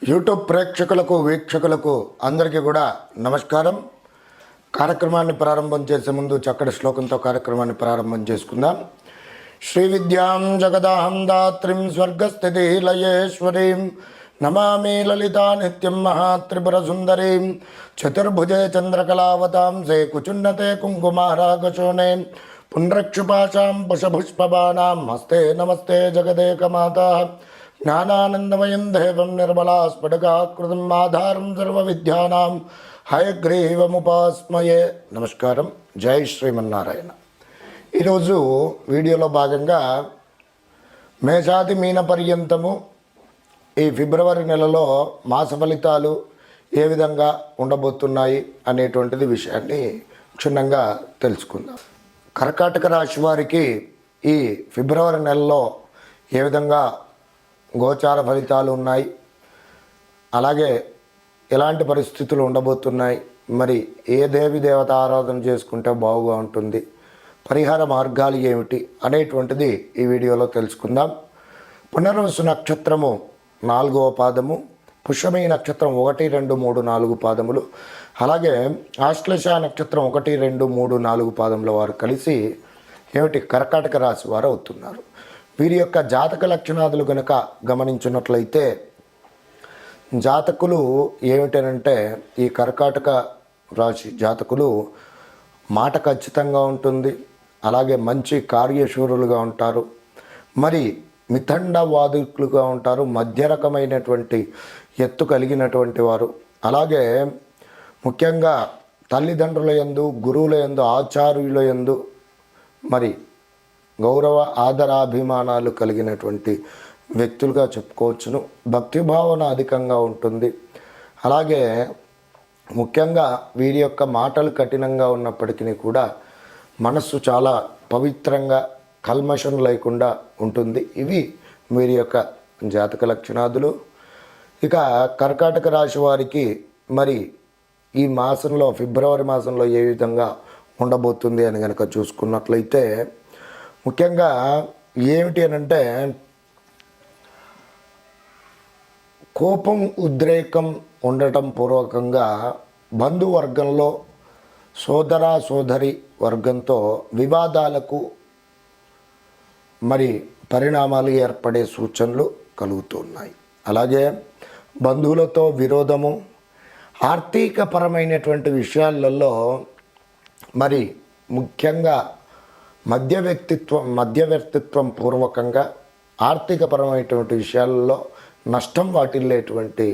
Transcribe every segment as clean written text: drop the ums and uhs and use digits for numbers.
YouTube ప్రేక్షకులకు వీక్షకులకు అందరికీ కూడా నమస్కారం. కార్యక్రమాన్ని ప్రారంభం చేసే ముందు చక్కటి శ్లోకంతో కార్యక్రమాన్ని ప్రారంభం చేసుకుందాం. శ్రీ విద్యాం జగదాహం దాత్రిం స్వర్గస్థితి లయేశ్వరీం నమామి లలితా నిత్యం మహాత్రిపుర సుందరీం చతుర్భుజే చంద్రకళావతాం సే కుచున్నతే కుంకుమారాగశోనే పుండ్రక్షుపాశాం పుషపుష్పబాణాం హస్తే నమస్తే జగదేకమాతా జ్ఞానానందమయం దేవం నిర్మలాస్ఫటికాకృతిం ఆధారం సర్వవిద్యానాం హయగ్రీవముపాస్మయే. నమస్కారం. జై శ్రీమన్నారాయణ. ఈరోజు వీడియోలో భాగంగా మేషాది మీన పర్యంతము ఈ ఫిబ్రవరి నెలలో మాస ఫలితాలు ఏ విధంగా ఉండబోతున్నాయి అనేటువంటిది విషయాన్ని క్షుణ్ణంగా తెలుసుకుందాం. కర్కాటక రాశి వారికి ఈ ఫిబ్రవరి నెలలో ఏ విధంగా గోచార ఫలితాలు ఉన్నాయి, అలాగే ఎలాంటి పరిస్థితులు ఉండబోతున్నాయి, మరి ఏ దేవి దేవత ఆరాధన చేసుకుంటే బాగుగా ఉంటుంది, పరిహార మార్గాలు ఏమిటి అనేటువంటిది ఈ వీడియోలో తెలుసుకుందాం. పునర్వసు నక్షత్రము 4వ పాదము, పుష్యమి నక్షత్రం 1, 2, 3, 4 పాదములు, అలాగే ఆశ్లేష నక్షత్రం 1, 2, 3, 4 పాదముల వారు కలిసి ఏమిటి కర్కాటక రాశి వారు అవుతున్నారు. వీరి యొక్క జాతక లక్షణాదులు కనుక గమనించినట్లయితే జాతకులు ఏమిటనంటే ఈ కర్కాటక రాశి జాతకులు మాట ఖచ్చితంగా ఉంటుంది, అలాగే మంచి కార్యశూరులుగా ఉంటారు, మరి మితండవాదులుగా ఉంటారు, మధ్య రకమైనటువంటి ఎత్తు కలిగినటువంటి వారు, అలాగే ముఖ్యంగా తల్లిదండ్రుల యందు, గురువుల యందు, ఆచార్యుల యందు మరి గౌరవ ఆదరాభిమానాలు కలిగినటువంటి వ్యక్తులుగా చెప్పుకోవచ్చును. భక్తి భావన అధికంగా ఉంటుంది. అలాగే ముఖ్యంగా వీరి యొక్క మాటలు కఠినంగా ఉన్నప్పటికీ కూడా మనస్సు చాలా పవిత్రంగా కల్మషం లేకుండా ఉంటుంది. ఇవి వీరి యొక్క జాతక లక్షణాదులు. ఇక కర్కాటక రాశి వారికి మరి ఈ మాసంలో ఫిబ్రవరి మాసంలో ఏ విధంగా ఉండబోతుంది అని కనుక చూసుకున్నట్లయితే ముఖ్యంగా ఏమిటి అనంటే కోపం ఉద్రేకం ఉండటం పూర్వకంగా బంధువర్గంలో సోదర సోదరి వర్గంతో వివాదాలకు మరి పరిణామాలు ఏర్పడే సూచనలు కలుగుతున్నాయి. అలాగే బంధువులతో విరోధము, ఆర్థికపరమైనటువంటి విషయాలలో మరి ముఖ్యంగా మధ్యవర్తిత్వం పూర్వకంగా ఆర్థికపరమైనటువంటి విషయాలలో నష్టం వాటిల్లేటువంటి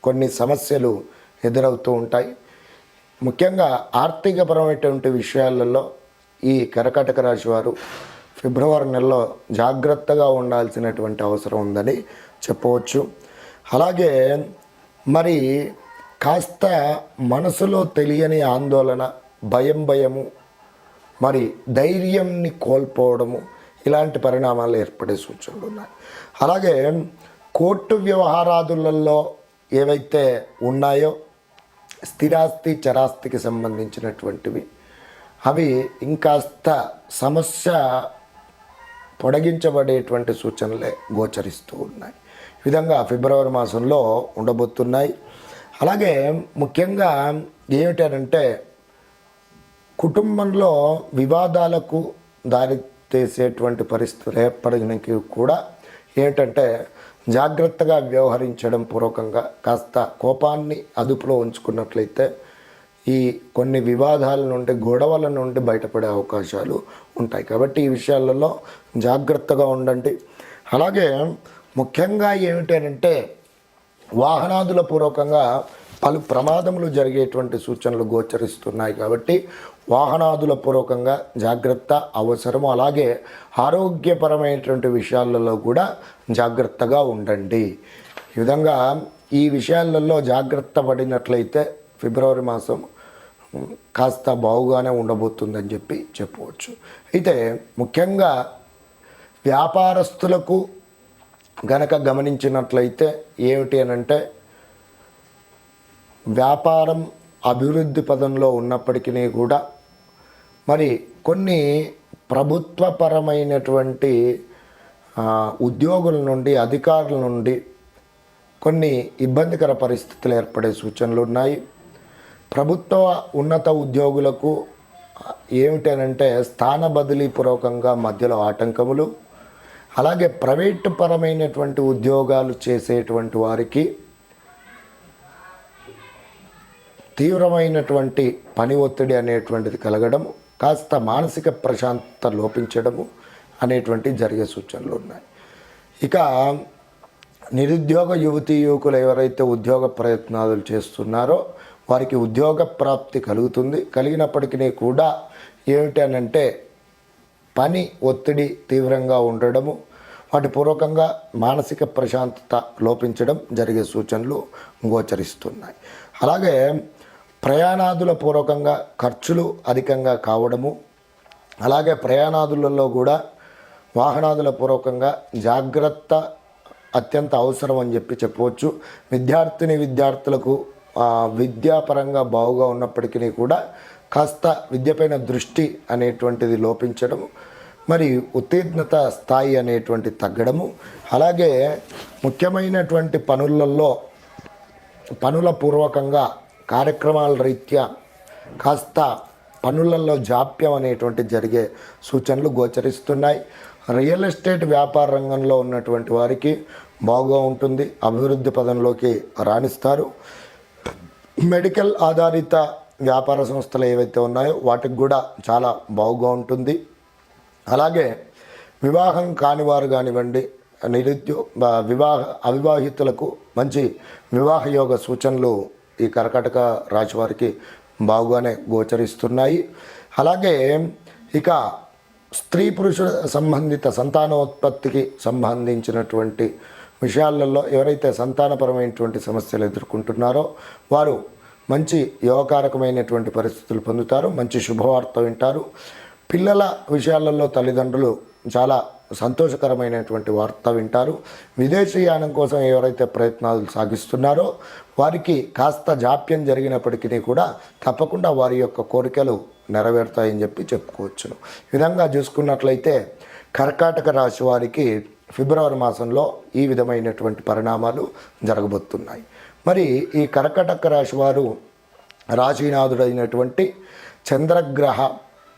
కొన్ని సమస్యలు ఎదురవుతూ ఉంటాయి. ముఖ్యంగా ఆర్థికపరమైనటువంటి విషయాలలో ఈ కర్కాటక రాశి వారు ఫిబ్రవరి నెలలో జాగ్రత్తగా ఉండాల్సినటువంటి అవసరం ఉందని చెప్పవచ్చు. అలాగే మరి కాస్త మనసులో తెలియని ఆందోళన, భయము, మరి ధైర్యంని కోల్పోవడము, ఇలాంటి పరిణామాలు ఏర్పడే సూచనలు ఉన్నాయి. అలాగే కోర్టు వ్యవహారాదులలో ఏవైతే ఉన్నాయో స్థిరాస్తి చరాస్తికి సంబంధించినటువంటివి అవి ఇంకాస్త సమస్య పొడిగించబడేటువంటి సూచనలే గోచరిస్తూ ఉన్నాయి. ఈ విధంగా ఫిబ్రవరి మాసంలో ఉండబోతున్నాయి. అలాగే ముఖ్యంగా ఏమిటనంటే కుటుంబంలో వివాదాలకు దారితీసేటువంటి పరిస్థితులు ఏర్పడడానికి కూడా ఏంటంటే జాగ్రత్తగా వ్యవహరించడం పూర్వకంగా కాస్త కోపాన్ని అదుపులో ఉంచుకున్నట్లయితే ఈ కొన్ని వివాదాల నుండి, గొడవల నుండి బయటపడే అవకాశాలు ఉంటాయి. కాబట్టి ఈ విషయాలలో జాగ్రత్తగా ఉండండి. అలాగే ముఖ్యంగా ఏమిటంటే వాహనాదుల పూర్వకంగా పలు ప్రమాదములు జరిగేటువంటి సూచనలు గోచరిస్తున్నాయి. కాబట్టి వాహనాదుల పూర్వకంగా జాగ్రత్త అవసరము. అలాగే ఆరోగ్యపరమైనటువంటి విషయాలలో కూడా జాగ్రత్తగా ఉండండి. ఈ విధంగా ఈ విషయాలలో జాగ్రత్త పడినట్లయితే ఫిబ్రవరి మాసం కాస్త బాగుగానే ఉండబోతుందని చెప్పవచ్చు. అయితే ముఖ్యంగా వ్యాపారస్తులకు గనక గమనించినట్లయితే ఏమిటి అనంటే వ్యాపారం అభివృద్ధి పదంలో ఉన్నప్పటికీ కూడా మరి కొన్ని ప్రభుత్వపరమైనటువంటి ఉద్యోగుల నుండి, అధికారుల నుండి కొన్ని ఇబ్బందికర పరిస్థితులు ఏర్పడే సూచనలు ఉన్నాయి. ప్రభుత్వ ఉన్నత ఉద్యోగులకు ఏమిటనంటే స్థాన బదిలీ పూర్వకంగా మధ్యలో ఆటంకములు, అలాగే ప్రైవేటు పరమైనటువంటి ఉద్యోగాలు చేసేటువంటి వారికి తీవ్రమైనటువంటి పని ఒత్తిడి అనేటువంటిది కలగడము, కాస్త మానసిక ప్రశాంతత లోపించడము అనేటువంటి జరిగే సూచనలు ఉన్నాయి. ఇక నిరుద్యోగ యువతీ యువకులు ఎవరైతే ఉద్యోగ ప్రయత్నాలు చేస్తున్నారో వారికి ఉద్యోగ ప్రాప్తి కలుగుతుంది. కలిగినప్పటికీ కూడా ఏమిటనంటే పని ఒత్తిడి తీవ్రంగా ఉండడము, వాటి పూర్వకంగా మానసిక ప్రశాంతత లోపించడం జరిగే సూచనలు గోచరిస్తున్నాయి. అలాగే ప్రయాణాదుల పూర్వకంగా ఖర్చులు అధికంగా కావడము, అలాగే ప్రయాణాదులలో కూడా వాహనాదుల పూర్వకంగా జాగ్రత్త అత్యంత అవసరం అని చెప్పవచ్చు. విద్యార్థులకు విద్యాపరంగా బాగుగా ఉన్నప్పటికీ కూడా కాస్త విద్యపైన దృష్టి అనేటువంటిది లోపించడం, మరి ఉత్తీర్ణత స్థాయి అనేటువంటి తగ్గడము, అలాగే ముఖ్యమైనటువంటి పనుల పూర్వకంగా కార్యక్రమాల రీత్యా కాస్త పనులలో జాప్యం అనేటువంటి జరిగే సూచనలు గోచరిస్తున్నాయి. రియల్ ఎస్టేట్ వ్యాపార రంగంలో ఉన్నటువంటి వారికి బాగా ఉంటుంది, అభివృద్ధి పదంలోకి రాణిస్తారు. మెడికల్ ఆధారిత వ్యాపార సంస్థలు ఏవైతే ఉన్నాయో వాటికి కూడా చాలా బాగుగా ఉంటుంది. అలాగే వివాహం కానివారు కానివ్వండి, అవివాహితులకు మంచి వివాహ యోగ సూచనలు ఈ కర్కాటక రాశి వారికి బాగుగానే గోచరిస్తున్నాయి. అలాగే ఇక స్త్రీ పురుషుల సంబంధిత సంతానోత్పత్తికి సంబంధించినటువంటి విషయాలలో ఎవరైతే సంతానపరమైనటువంటి సమస్యలు ఎదుర్కొంటున్నారో వారు మంచి యోగకారకమైనటువంటి పరిస్థితులు పొందుతారు, మంచి శుభవార్త వింటారు. పిల్లల విషయాలలో తల్లిదండ్రులు చాలా సంతోషకరమైనటువంటి వార్త వింటారు. విదేశీయానం కోసం ఎవరైతే ప్రయత్నాలు సాగిస్తున్నారో వారికి కాస్త జాప్యం జరిగినప్పటికీ కూడా తప్పకుండా వారి యొక్క కోరికలు నెరవేరుతాయని చెప్పుకోవచ్చును. ఈ విధంగా చూసుకున్నట్లయితే కర్కాటక రాశి వారికి ఫిబ్రవరి మాసంలో ఈ విధమైనటువంటి పరిణామాలు జరగబోతున్నాయి. మరి ఈ కర్కాటక రాశి వారు రాశీనాథుడైనటువంటి చంద్రగ్రహ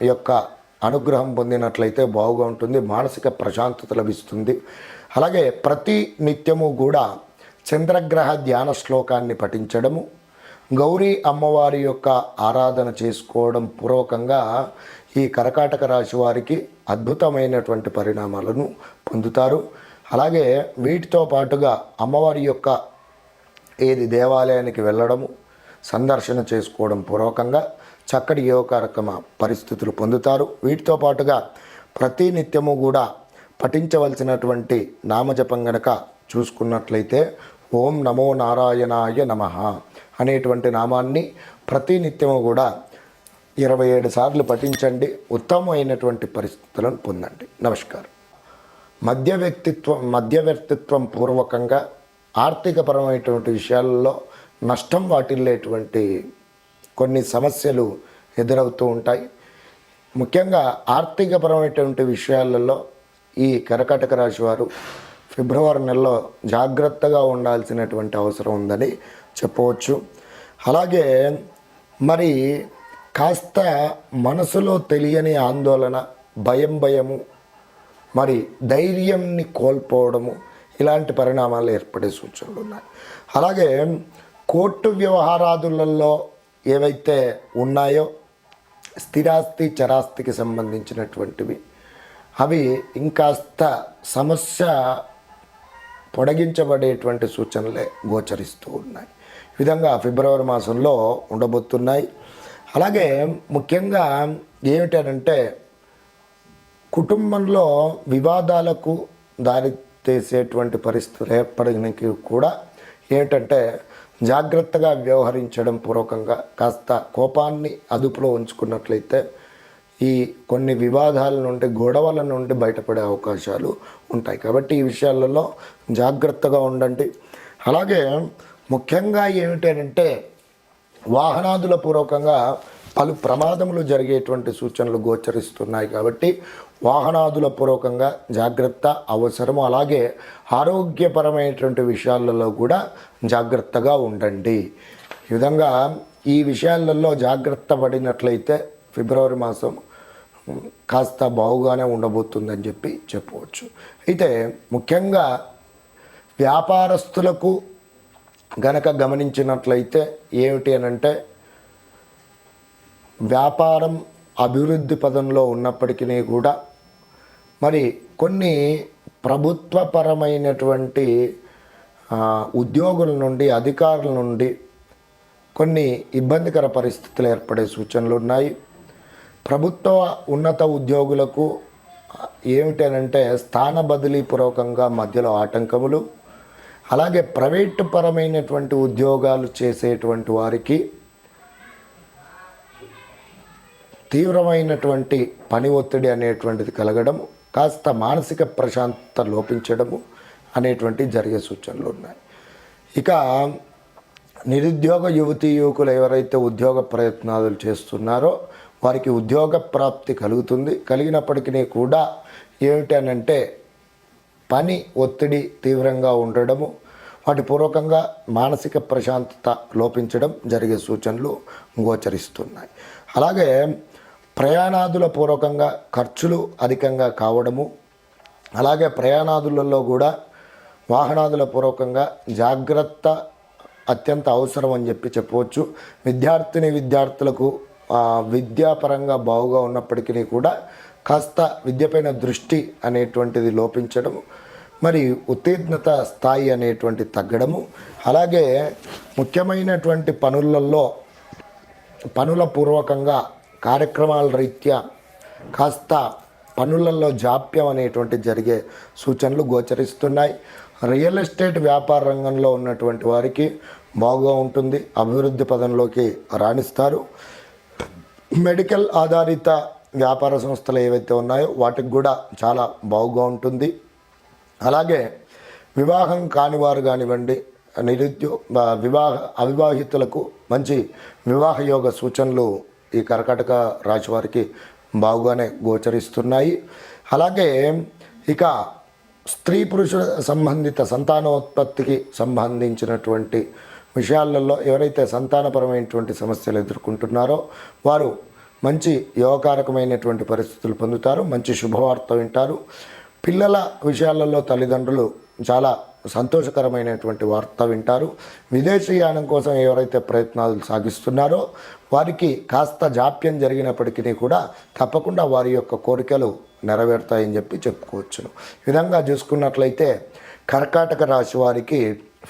యొక్క అనుగ్రహం పొందినట్లయితే బాగుగా ఉంటుంది, మానసిక ప్రశాంతత లభిస్తుంది. అలాగే ప్రతి నిత్యము కూడా చంద్రగ్రహ ధ్యాన శ్లోకాన్ని పఠించడము, గౌరీ అమ్మవారి యొక్క ఆరాధన చేసుకోవడం పూర్వకంగా ఈ కర్కాటక రాశి వారికి అద్భుతమైనటువంటి పరిణామాలను పొందుతారు. అలాగే వీటితో పాటుగా అమ్మవారి యొక్క దేవాలయానికి వెళ్ళడము, సందర్శన చేసుకోవడం పూర్వకంగా చక్కటి యోగకారకమ పరిస్థితులు పొందుతారు. వీటితో పాటుగా ప్రతి నిత్యము కూడా పఠించవలసినటువంటి నామజపం గనక చూసుకున్నట్లయితే ఓం నమో నారాయణాయ నమః అనేటువంటి నామాన్ని ప్రతి నిత్యము కూడా 27 సార్లు పఠించండి. ఉత్తమమైనటువంటి పరిస్థితులను పొందండి. నమస్కారం. మధ్యవర్తిత్వం పూర్వకంగా ఆర్థికపరమైనటువంటి విషయాలలో నష్టం వాటిల్లేటువంటి కొన్ని సమస్యలు ఎదురవుతూ ఉంటాయి. ముఖ్యంగా ఆర్థికపరమైనటువంటి విషయాలలో ఈ కర్కాటక రాశి వారు ఫిబ్రవరి నెలలో జాగ్రత్తగా ఉండాల్సినటువంటి అవసరం ఉందని చెప్పవచ్చు. అలాగే మరి కాస్త మనసులో తెలియని ఆందోళన, భయము, మరి ధైర్యంని కోల్పోవడము, ఇలాంటి పరిణామాలు ఏర్పడే సూచనలు ఉన్నాయి. అలాగే కోర్టు వ్యవహారాదులలో ఏవైతే ఉన్నాయో స్థిరాస్తి చరాస్తికి సంబంధించినటువంటివి అవి ఇంకాస్త సమస్య పొడిగించబడేటువంటి సూచనలే గోచరిస్తూ ఉన్నాయి. ఈ విధంగా ఫిబ్రవరి మాసంలో ఉండబోతున్నాయి. అలాగే ముఖ్యంగా ఏమిటంటే కుటుంబంలో వివాదాలకు దారితీసేటువంటి పరిస్థితులు ఏర్పడడానికి కూడా ఏమిటంటే జాగ్రత్తగా వ్యవహరించడం పూర్వకంగా కాస్త కోపాన్ని అదుపులో ఉంచుకున్నట్లయితే ఈ కొన్ని వివాదాల నుండి, గొడవల నుండి బయటపడే అవకాశాలు ఉంటాయి. కాబట్టి ఈ విషయాలలో జాగ్రత్తగా ఉండండి. అలాగే ముఖ్యంగా ఏమిటంటే వాహనాదుల పూర్వకంగా పలు ప్రమాదములు జరిగేటువంటి సూచనలు గోచరిస్తున్నాయి కాబట్టి వాహనాదుల పూర్వకంగా జాగ్రత్త అవసరము. అలాగే ఆరోగ్యపరమైనటువంటి విషయాలలో కూడా జాగ్రత్తగా ఉండండి. ఈ విధంగా ఈ విషయాలలో జాగ్రత్త పడినట్లయితే ఫిబ్రవరి మాసం కాస్త బాగుగానే ఉండబోతుందని చెప్పవచ్చు. అయితే ముఖ్యంగా వ్యాపారస్తులకు గనక గమనించినట్లయితే ఏమిటి అనంటే, వ్యాపారం అభివృద్ధి పదంలో ఉన్నప్పటికీ కూడా మరి కొన్ని ప్రభుత్వపరమైనటువంటి ఉద్యోగుల నుండి, అధికారుల నుండి కొన్ని ఇబ్బందికర పరిస్థితులు ఏర్పడే సూచనలు ఉన్నాయి. ప్రభుత్వ ఉన్నత ఉద్యోగులకు ఏమిటనంటే స్థాన బదిలీ పూర్వకంగా మధ్యలో ఆటంకములు, అలాగే ప్రైవేటు పరమైనటువంటి ఉద్యోగాలు చేసేటువంటి వారికి తీవ్రమైనటువంటి పని ఒత్తిడి అనేటువంటిది కలగడం, కాస్త మానసిక ప్రశాంతత లోపించడము అనేటువంటి జరిగే సూచనలు ఉన్నాయి. ఇక నిరుద్యోగ యువతీ యువకులు ఎవరైతే ఉద్యోగ ప్రయత్నాలు చేస్తున్నారో వారికి ఉద్యోగ ప్రాప్తి కలుగుతుంది. కలిగినప్పటికీ కూడా ఏమిటనంటే పని ఒత్తిడి తీవ్రంగా ఉండడము, వాటి పూర్వకంగా మానసిక ప్రశాంతత లోపించడం జరిగే సూచనలు గోచరిస్తున్నాయి. అలాగే ప్రయాణాదుల పూర్వకంగా ఖర్చులు అధికంగా కావడము, అలాగే ప్రయాణాదులలో కూడా వాహనాదుల పూర్వకంగా జాగ్రత్త అత్యంత అవసరం అని చెప్పవచ్చు. విద్యార్థులకు విద్యాపరంగా బాగుగా ఉన్నప్పటికీ కూడా కాస్త విద్యపైన దృష్టి అనేటువంటిది లోపించడము, మరి ఉత్తీర్ణత స్థాయి అనేటువంటి తగ్గడము, అలాగే ముఖ్యమైనటువంటి పనుల పూర్వకంగా కార్యక్రమాల రీత్యా కాస్త పనులలో జాప్యం అనేటువంటి జరిగే సూచనలు గోచరిస్తున్నాయి. రియల్ ఎస్టేట్ వ్యాపార రంగంలో ఉన్నటువంటి వారికి బాగుగా ఉంటుంది, అభివృద్ధి పదంలోకి రాణిస్తారు. మెడికల్ ఆధారిత వ్యాపార సంస్థలు ఏవైతే ఉన్నాయో వాటికి కూడా చాలా బాగుగా ఉంటుంది. అలాగే వివాహం కానివారు కానివ్వండి, అవివాహితులకు మంచి వివాహ యోగ సూచనలు ఈ కర్కాటక రాశి వారికి బాగుగానే గోచరిస్తున్నాయి. అలాగే ఇక స్త్రీ పురుషుల సంబంధిత సంతానోత్పత్తికి సంబంధించినటువంటి విషయాలలో ఎవరైతే సంతానపరమైనటువంటి సమస్యలు ఎదుర్కొంటున్నారో వారు మంచి యోగకారకమైనటువంటి పరిస్థితులు పొందుతారు, మంచి శుభవార్త వింటారు. పిల్లల విషయాలలో తల్లిదండ్రులు చాలా సంతోషకరమైనటువంటి వార్త వింటారు. విదేశీయానం కోసం ఎవరైతే ప్రయత్నాలు సాగిస్తున్నారో వారికి కాస్త జాప్యం జరిగినప్పటికీ కూడా తప్పకుండా వారి యొక్క కోరికలు నెరవేరుతాయని చెప్పుకోవచ్చును. ఈ విధంగా చూసుకున్నట్లయితే కర్కాటక రాశి వారికి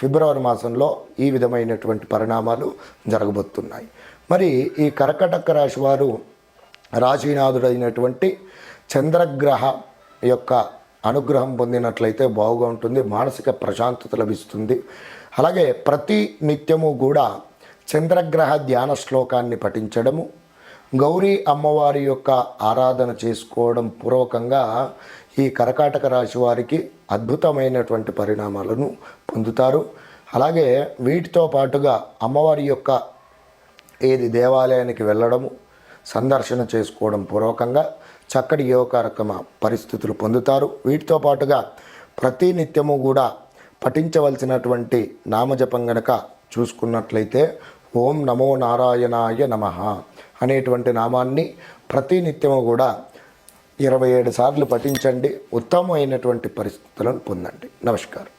ఫిబ్రవరి మాసంలో ఈ విధమైనటువంటి పరిణామాలు జరగబోతున్నాయి. మరి ఈ కర్కాటక రాశి వారు రాశీనాథుడైనటువంటి చంద్రగ్రహ యొక్క అనుగ్రహం పొందినట్లయితే బాగుగా ఉంటుంది, మానసిక ప్రశాంతత లభిస్తుంది. అలాగే ప్రతి నిత్యము కూడా చంద్రగ్రహ ధ్యాన శ్లోకాన్ని పఠించడము, గౌరీ అమ్మవారి యొక్క ఆరాధన చేసుకోవడం పూర్వకంగా ఈ కర్కాటక రాశి వారికి అద్భుతమైనటువంటి పరిణామాలను పొందుతారు. అలాగే వీటితో పాటుగా అమ్మవారి యొక్క దేవాలయానికి వెళ్ళడము, సందర్శన చేసుకోవడం పూర్వకంగా చక్కటి యోగకారకమ పరిస్థితులు పొందుతారు. వీటితో పాటుగా ప్రతి నిత్యము కూడా పఠించవలసినటువంటి నామజపం గనక చూసుకున్నట్లయితే ఓం నమో నారాయణాయ నమః అనేటువంటి నామాన్ని ప్రతి నిత్యము కూడా 27 సార్లు పఠించండి. ఉత్తమమైనటువంటి పరిస్థితులను పొందండి. నమస్కారం.